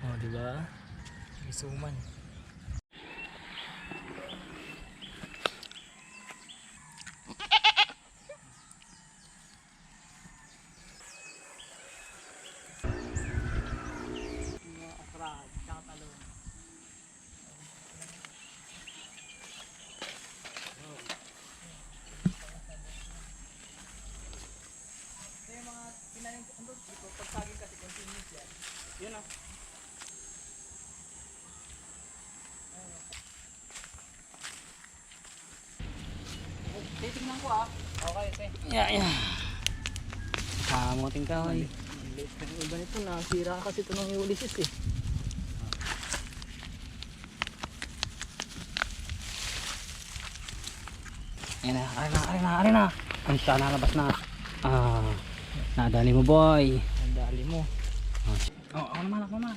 Oh, di ba? Isuman. Yun ah. Titignan ko ah. Okay, okay. Yeah. Kamuting kahoy. Yung iba nito, nasira kasi ito ng Ulysses eh. Ayan na, ari na. Ang siya nalabas na. Nadali mo boy. Ang dali mo. Ako naman.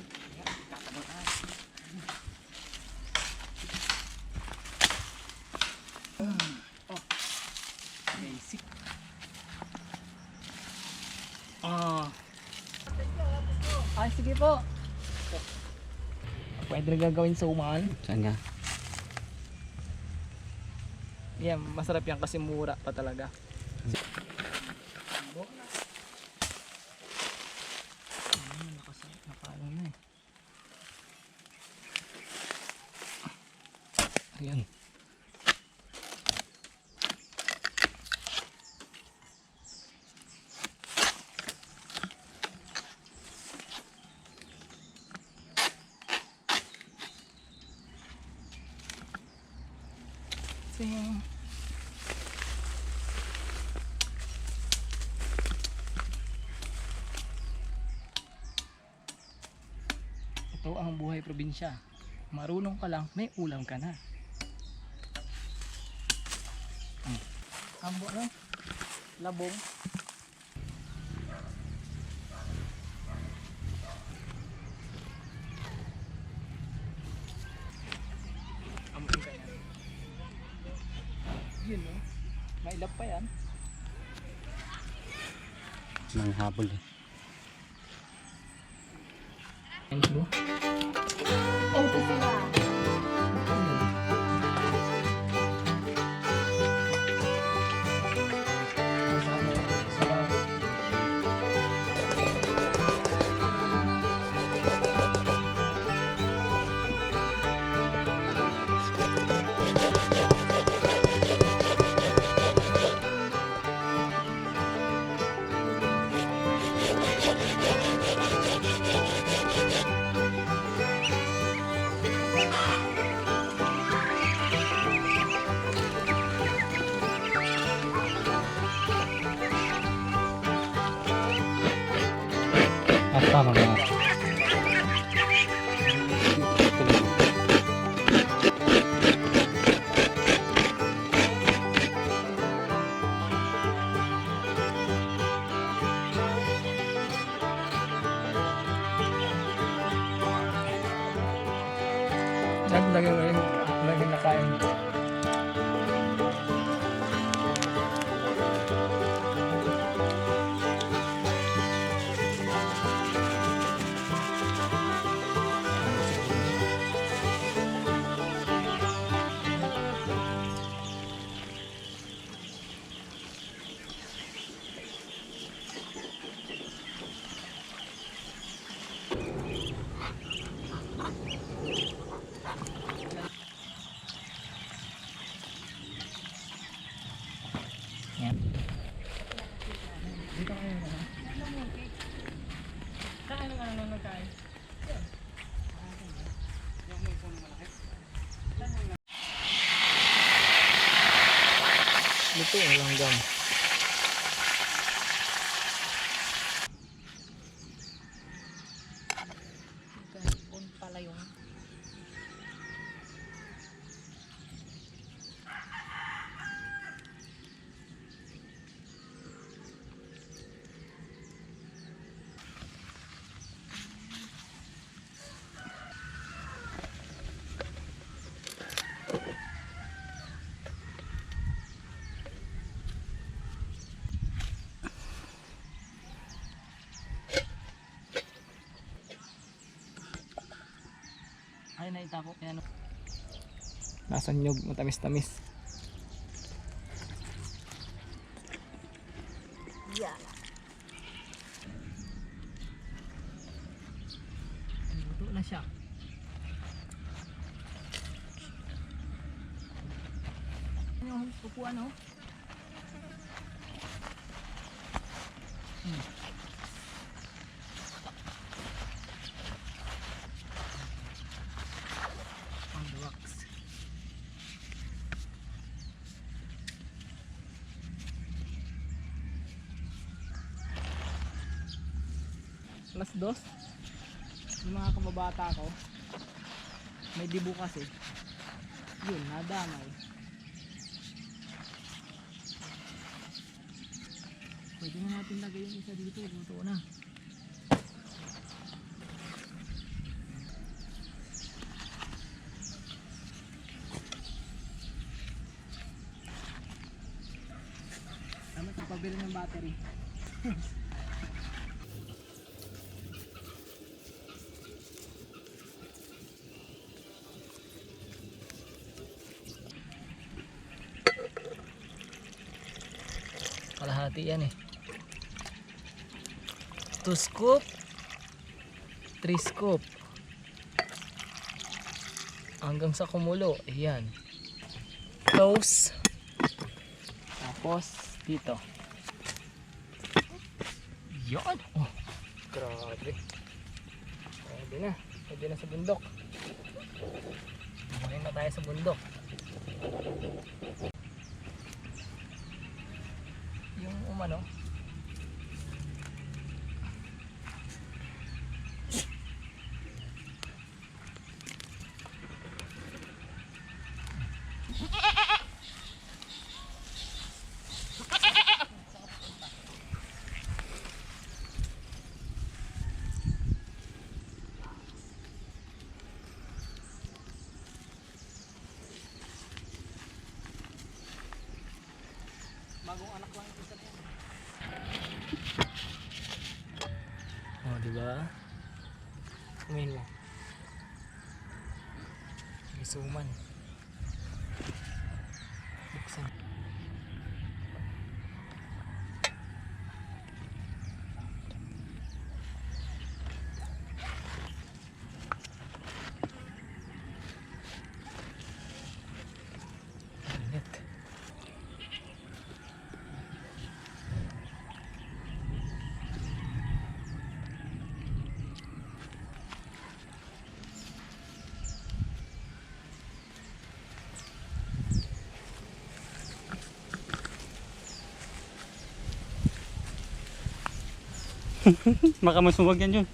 Basic. Ay, sige po. Pwede rin gagawin sa umahan. Saan nga? Yan, masarap yan kasi mura pa talaga. Nakaalong na eh. Ayan. Sing. Ito ang buhay probinsya. Marunong ka lang, may ulam ka na. Ambo no? Labong. Amoy ka yan. Yun no? Mailap pa yan. Manghabol eh. Thank you. Tama nga. Lagi na kain. Yan. Dito kayo na. Kain ng ano nung kain? Luto ang langgam. Ganoon pala yung na itapo. Yan. Nasa nyug, matamis-tamis. Yeah. Luto na siya. Ano yung pupuan oh? On the rocks. Alas 2. Yung mga kababata ko, may dibu kasi. Yun, nadamay. Pwede na natin lagay yung isa dito, luto na. Tama, pabili ng battery. Kalahati yan eh. 2 scoop, 3 scoop hanggang sa kumulo. Ayan, close. Tapos dito yan. Oh, grabe. Pwede na sa bundok. Bumahin na tayo sa bundok. Yung umano bagong anak lang ito sa yan. Oh, diba? Kumain mo. Isuman. Buksan. Init. Baka masumag yan yun.